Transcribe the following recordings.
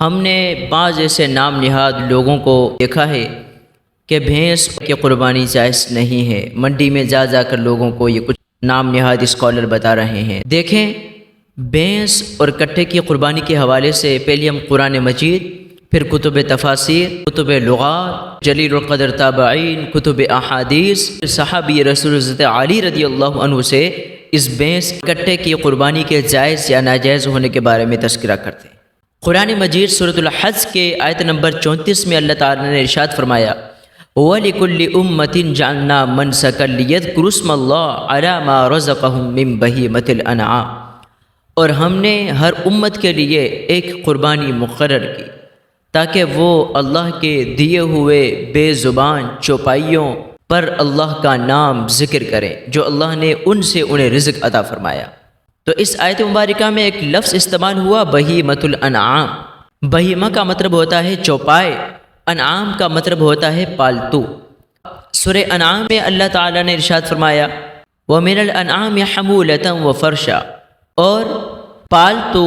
ہم نے بعض ایسے نام نہاد لوگوں کو دیکھا ہے کہ بھینس کی قربانی جائز نہیں ہے۔ منڈی میں جا جا کر لوگوں کو یہ کچھ نام نہاد اسکالر بتا رہے ہیں۔ دیکھیں، بھینس اور کٹے کی قربانی کے حوالے سے پہلے ہم قرآن مجید، پھر کتب تفاسیر، کتب لغات، جلیل القدر تابعین، کتب احادیث، صحابی رسول حضرت علی رضی اللہ عنہ سے اس بھینس کٹے کی قربانی کے جائز یا ناجائز ہونے کے بارے میں تذکرہ کرتے ہیں۔ قرآن مجید سورۃ الحج کے آیت نمبر 34 میں اللہ تعالیٰ نے ارشاد فرمایا، وَلِكُلِّ أُمَّةٍ جَعَلْنَا مَنْسَكًا لِيَذْكُرُوا اسْمَ اللَّهِ عَلَىٰ مَا رَزَقَهُم مِّن بَهِيمَةِ الْأَنْعَامِ، اور ہم نے ہر امت کے لیے ایک قربانی مقرر کی تاکہ وہ اللہ کے دیے ہوئے بے زبان چوپائیوں پر اللہ کا نام ذکر کریں جو اللہ نے ان سے انہیں رزق عطا فرمایا۔ تو اس آیت مبارکہ میں ایک لفظ استعمال ہوا، بہیمۃ الانعام۔ بہیمہ کا مطلب ہوتا ہے چوپائے، انعام کا مطلب ہوتا ہے پالتو۔ سورہ انعام میں اللہ تعالیٰ نے ارشاد فرمایا، وَمِنَ الْأَنْعَامِ حَمُولَةً وَفَرْشًا، اور پالتو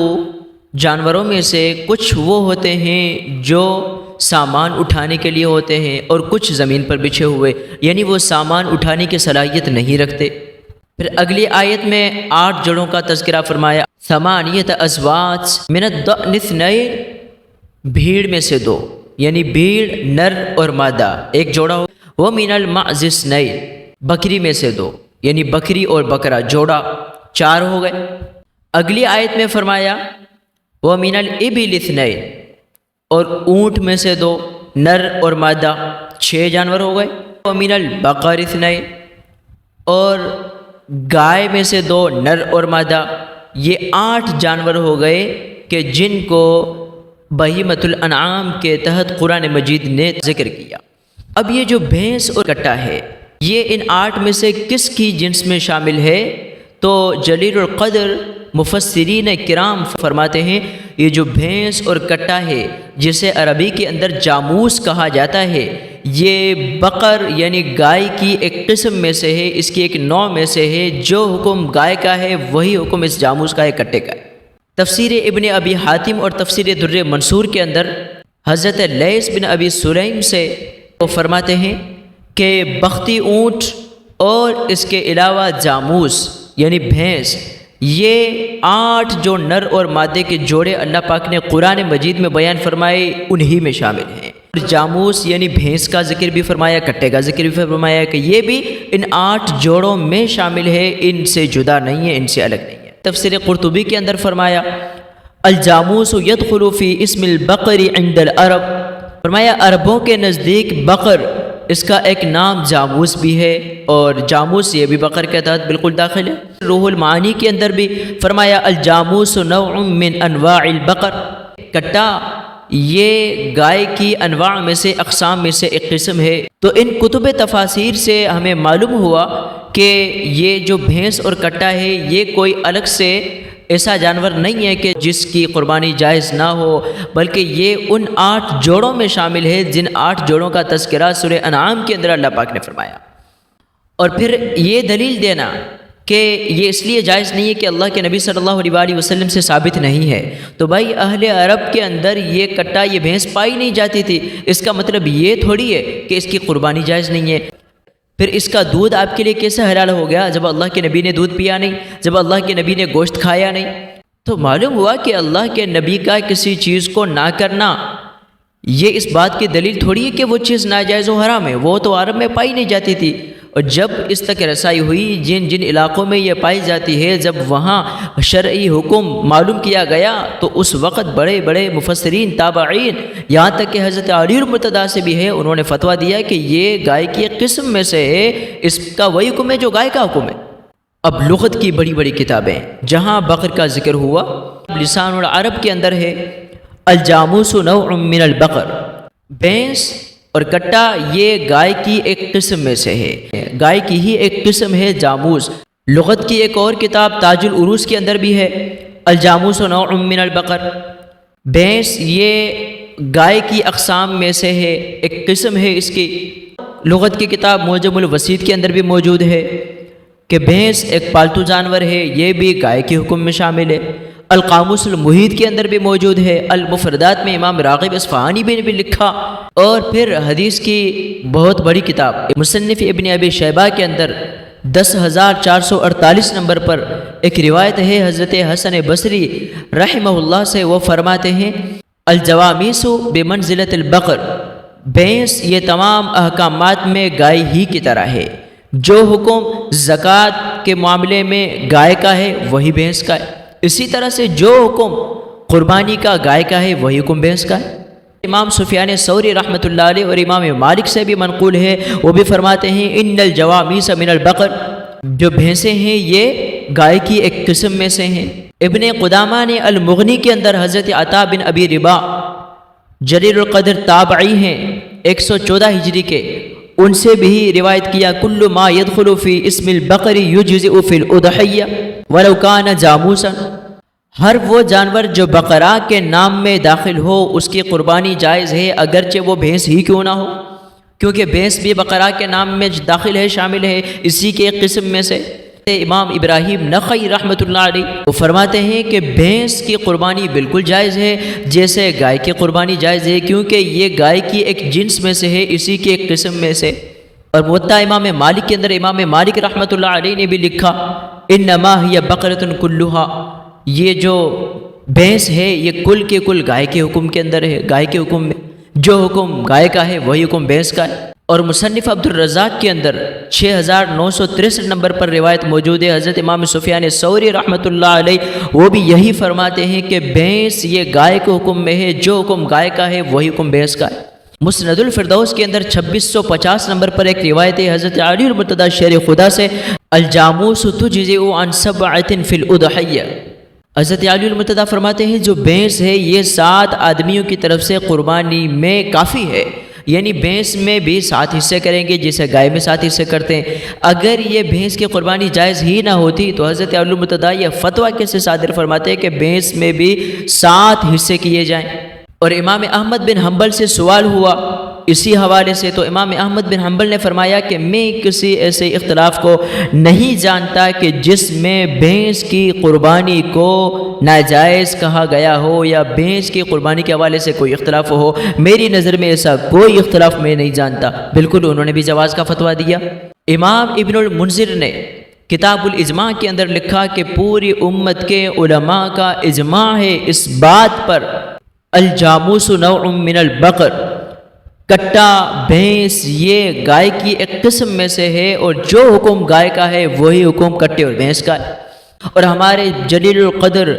جانوروں میں سے کچھ وہ ہوتے ہیں جو سامان اٹھانے کے لیے ہوتے ہیں اور کچھ زمین پر بچھے ہوئے، یعنی وہ سامان اٹھانے کی صلاحیت نہیں رکھتے۔ پھر اگلی آیت میں 8 جڑوں کا تذکرہ فرمایا، ثمانیۃ ازواج من الضأن اثنین، بھیڑ میں سے 2، یعنی بھیڑ نر اور مادہ ایک جوڑا ہو، ومن المعز اثنین، بکری میں سے 2، یعنی بکری اور بکرا جوڑا 4 ہو گئے۔ اگلی آیت میں فرمایا، ومن الابل اثنین، اور اونٹ میں سے 2، نر اور مادہ 6 جانور ہو گئے۔ ومن البقر اثنین، اور گائے میں سے 2، نر اور مادہ، یہ 8 جانور ہو گئے کہ جن کو بہیمۃ الانعام کے تحت قرآن مجید نے ذکر کیا۔ اب یہ جو بھینس اور کٹا ہے، یہ ان 8 میں سے کس کی جنس میں شامل ہے؟ تو جلیل القدر مفسرین کرام فرماتے ہیں، یہ جو بھینس اور کٹا ہے جسے عربی کے اندر جاموس کہا جاتا ہے، یہ بقر یعنی گائے کی ایک قسم میں سے ہے، اس کی ایک نوع میں سے ہے۔ جو حکم گائے کا ہے وہی حکم اس جاموس کا ہے، کٹے کا ہے۔ تفسیر ابن ابی حاتم اور تفسیر در منصور کے اندر حضرت لیث بن ابی سلیم سے وہ فرماتے ہیں کہ بختی اونٹ اور اس کے علاوہ جاموس یعنی بھینس، یہ 8 جو نر اور مادے کے جوڑے اللہ پاک نے قرآن مجید میں بیان فرمائے انہی میں شامل ہیں۔ جاموس یعنی بھینس کا ذکر بھی فرمایا، کٹے کا ذکر بھی فرمایا کہ یہ بھی ان 8 جوڑوں میں شامل ہے، ان سے جدا نہیں ہے، ان سے الگ نہیں ہے۔ تفسیر قرطبی کے اندر فرمایا، الجاموس يدخل فی اسم البقر عند العرب، فرمایا عربوں کے نزدیک بقر اس کا ایک نام جاموس بھی ہے، اور جاموس یہ بھی بقر کے تحت بالکل داخل ہے۔ روح المعانی کے اندر بھی فرمایا، الجاموس نوع من انواع البقر، کٹا یہ گائے کی انواع میں سے، اقسام میں سے ایک قسم ہے۔ تو ان کتب تفاسیر سے ہمیں معلوم ہوا کہ یہ جو بھینس اور کٹا ہے یہ کوئی الگ سے ایسا جانور نہیں ہے کہ جس کی قربانی جائز نہ ہو، بلکہ یہ ان 8 جوڑوں میں شامل ہے جن 8 جوڑوں کا تذکرہ سورہ انعام کے اندر اللہ پاک نے فرمایا۔ اور پھر یہ دلیل دینا کہ یہ اس لیے جائز نہیں ہے کہ اللہ کے نبی صلی اللہ علیہ وآلہ وسلم سے ثابت نہیں ہے، تو بھائی اہل عرب کے اندر یہ کٹا یہ بھینس پائی نہیں جاتی تھی، اس کا مطلب یہ تھوڑی ہے کہ اس کی قربانی جائز نہیں ہے۔ پھر اس کا دودھ آپ کے لیے کیسے حلال ہو گیا جب اللہ کے نبی نے دودھ پیا نہیں، جب اللہ کے نبی نے گوشت کھایا نہیں؟ تو معلوم ہوا کہ اللہ کے نبی کا کسی چیز کو نہ کرنا یہ اس بات کی دلیل تھوڑی ہے کہ وہ چیز ناجائز و حرام ہے، وہ تو عرب میں پائی نہیں جاتی تھی، اور جب اس تک رسائی ہوئی جن جن علاقوں میں یہ پائی جاتی ہے، جب وہاں شرعی حکم معلوم کیا گیا تو اس وقت بڑے بڑے مفسرین تابعین، یہاں تک کہ حضرت علی المرتضیٰ سے بھی ہے، انہوں نے فتویٰ دیا کہ یہ گائے کی ایک قسم میں سے ہے، اس کا وہی حکم ہے جو گائے کا حکم ہے۔ اب لغت کی بڑی بڑی کتابیں جہاں بقر کا ذکر ہوا، لسان العرب کے اندر ہے، الجاموس نوع من البقر، بھینس اور کٹا یہ گائے کی ایک قسم میں سے ہے، گائے کی ہی ایک قسم ہے جاموس۔ لغت کی ایک اور کتاب تاج العروس کے اندر بھی ہے، الجاموس نوع من البقر، بھینس یہ گائے کی اقسام میں سے ہے، ایک قسم ہے اس کی۔ لغت کی کتاب معجم الوسیط کے اندر بھی موجود ہے کہ بھینس ایک پالتو جانور ہے، یہ بھی گائے کے حکم میں شامل ہے۔ القاموس المحیط کے اندر بھی موجود ہے، المفردات میں امام راغب اصفہانی نے بھی لکھا، اور پھر حدیث کی بہت بڑی کتاب مصنف ابن ابی شیبہ کے اندر 10,448 نمبر پر ایک روایت ہے حضرت حسن بصری رحمہ اللہ سے، وہ فرماتے ہیں الجوامیس بمنزلۃ البقر، بھینس یہ تمام احکامات میں گائے ہی کی طرح ہے، جو حکم زکوٰۃ کے معاملے میں گائے کا ہے وہی بھینس کا ہے، اسی طرح سے جو حکم قربانی کا گائے کا ہے وہی حکم بھینس کا ہے۔ امام سفیان ثوری رحمۃ اللہ علیہ اور امام مالک سے بھی منقول ہے، وہ بھی فرماتے ہیں ان الجوامیس من البقر، جو بھینسیں ہیں یہ گائے کی ایک قسم میں سے ہیں۔ ابن قدامہ نے المغنی کے اندر حضرت عطا بن ابی ربا جلیل القدر تابعی ہیں 114 ہجری کے، ان سے بھی روایت کیا کل ما يدخل فی اسم البقر یجزئ فی الاضحیہ ولو کان جاموسا، ہر وہ جانور جو بقرہ کے نام میں داخل ہو اس کی قربانی جائز ہے، اگرچہ وہ بھینس ہی کیوں نہ ہو، کیونکہ بھینس بھی بقرہ کے نام میں داخل ہے، شامل ہے، اسی کے ایک قسم میں سے۔ امام ابراہیم نخعی رحمۃ اللہ علیہ وہ فرماتے ہیں کہ بھینس کی قربانی بالکل جائز ہے جیسے گائے کی قربانی جائز ہے، کیونکہ یہ گائے کی ایک جنس میں سے ہے، اسی کی ایک قسم میں سے۔ اور موطا امام مالک کے اندر امام مالک رحمۃ اللہ علیہ نے بھی لکھا انما ہی بقرۃ کلھا، یہ جو بھینس ہے یہ کل کے کل گائے کے حکم کے اندر ہے، گائے کے حکم میں جو حکم گائے کا ہے وہی حکم بھینس کا ہے۔ اور مصنف عبد الرزاق کے اندر 6,963 نمبر پر روایت موجود ہے، حضرت امام سفیان ثوری رحمۃ اللہ علیہ وہ بھی یہی فرماتے ہیں کہ بھینس یہ گائے کے حکم میں ہے، جو حکم گائے کا ہے وہی حکم بھینس کا ہے۔ مسند الفردوس کے اندر 2650 نمبر پر ایک روایت ہے حضرت علی المرتضی شیر خدا سے الجاموس تجزئ عن 7 فی الاضحیہ، حضرت علی المرتضی فرماتے ہیں جو بھینس ہے یہ 7 آدمیوں کی طرف سے قربانی میں کافی ہے، یعنی بھینس میں بھی 7 حصے کریں گے جیسے گائے میں 7 حصے کرتے ہیں۔ اگر یہ بھینس کی قربانی جائز ہی نہ ہوتی تو حضرت علی المرتضی یہ فتویٰ کیسے صادر فرماتے ہیں کہ بھینس میں بھی 7 حصے کیے جائیں۔ اور امام احمد بن حنبل سے سوال ہوا اسی حوالے سے، تو امام احمد بن حنبل نے فرمایا کہ میں کسی ایسے اختلاف کو نہیں جانتا کہ جس میں بھینس کی قربانی کو ناجائز کہا گیا ہو یا بھینس کی قربانی کے حوالے سے کوئی اختلاف ہو، میری نظر میں ایسا کوئی اختلاف میں نہیں جانتا، بالکل انہوں نے بھی جواز کا فتویٰ دیا۔ امام ابن المنذر نے کتاب الاجماع کے اندر لکھا کہ پوری امت کے علماء کا اجماع ہے اس بات پر الجاموس نوع من البقر، کٹا بھینس یہ گائے کی ایک قسم میں سے ہے، اور جو حکم گائے کا ہے وہی حکم کٹے اور بھینس کا ہے۔ اور ہمارے جلیل القدر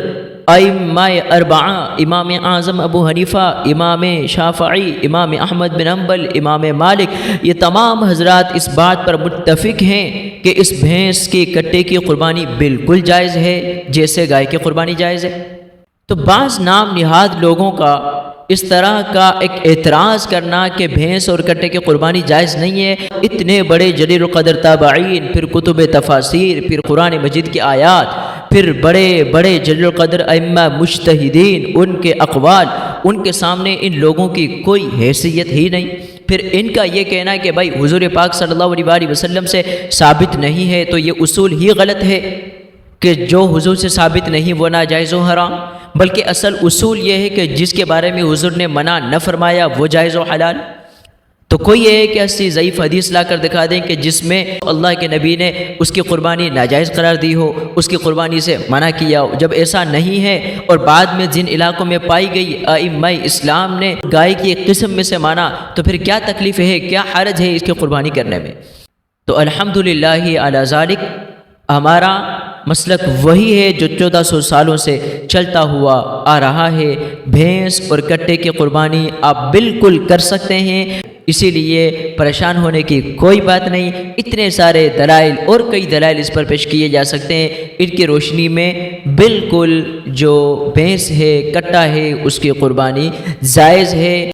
ائمہ اربعہ امام اعظم ابو حنیفہ، امام شافعی، امام احمد بن حنبل، امام مالک، یہ تمام حضرات اس بات پر متفق ہیں کہ اس بھینس کی کٹے کی قربانی بالکل جائز ہے جیسے گائے کی قربانی جائز ہے۔ تو بعض نام نہاد لوگوں کا اس طرح کا ایک اعتراض کرنا کہ بھینس اور کٹے کی قربانی جائز نہیں ہے، اتنے بڑے جلیل القدر تابعین، پھر کتب تفاسیر، پھر قرآن مجید کی آیات، پھر بڑے بڑے جلیل القدر ائمہ مجتہدین، ان کے اقوال، ان کے سامنے ان لوگوں کی کوئی حیثیت ہی نہیں۔ پھر ان کا یہ کہنا ہے کہ بھائی حضور پاک صلی اللہ علیہ وسلم سے ثابت نہیں ہے، تو یہ اصول ہی غلط ہے کہ جو حضور سے ثابت نہیں وہ ناجائز و حرام، بلکہ اصل اصول یہ ہے کہ جس کے بارے میں حضور نے منع نہ فرمایا وہ جائز و حلال۔ تو کوئی یہ ہے کہ ایسی ضعیف حدیث لا کر دکھا دیں کہ جس میں اللہ کے نبی نے اس کی قربانی ناجائز قرار دی ہو، اس کی قربانی سے منع کیا ہو، جب ایسا نہیں ہے اور بعد میں جن علاقوں میں پائی گئی ائمہ اسلام نے گائے کی ایک قسم میں سے مانا، تو پھر کیا تکلیف ہے، کیا حرج ہے اس کی قربانی کرنے میں۔ تو الحمدللہ علی ذالک، ہمارا مسلک وہی ہے جو 1400 سالوں سے چلتا ہوا آ رہا ہے، بھینس اور کٹے کی قربانی آپ بالکل کر سکتے ہیں، اسی لیے پریشان ہونے کی کوئی بات نہیں۔ اتنے سارے دلائل اور کئی دلائل اس پر پیش کیے جا سکتے ہیں، ان کی روشنی میں بالکل جو بھینس ہے، کٹا ہے، اس کی قربانی جائز ہے۔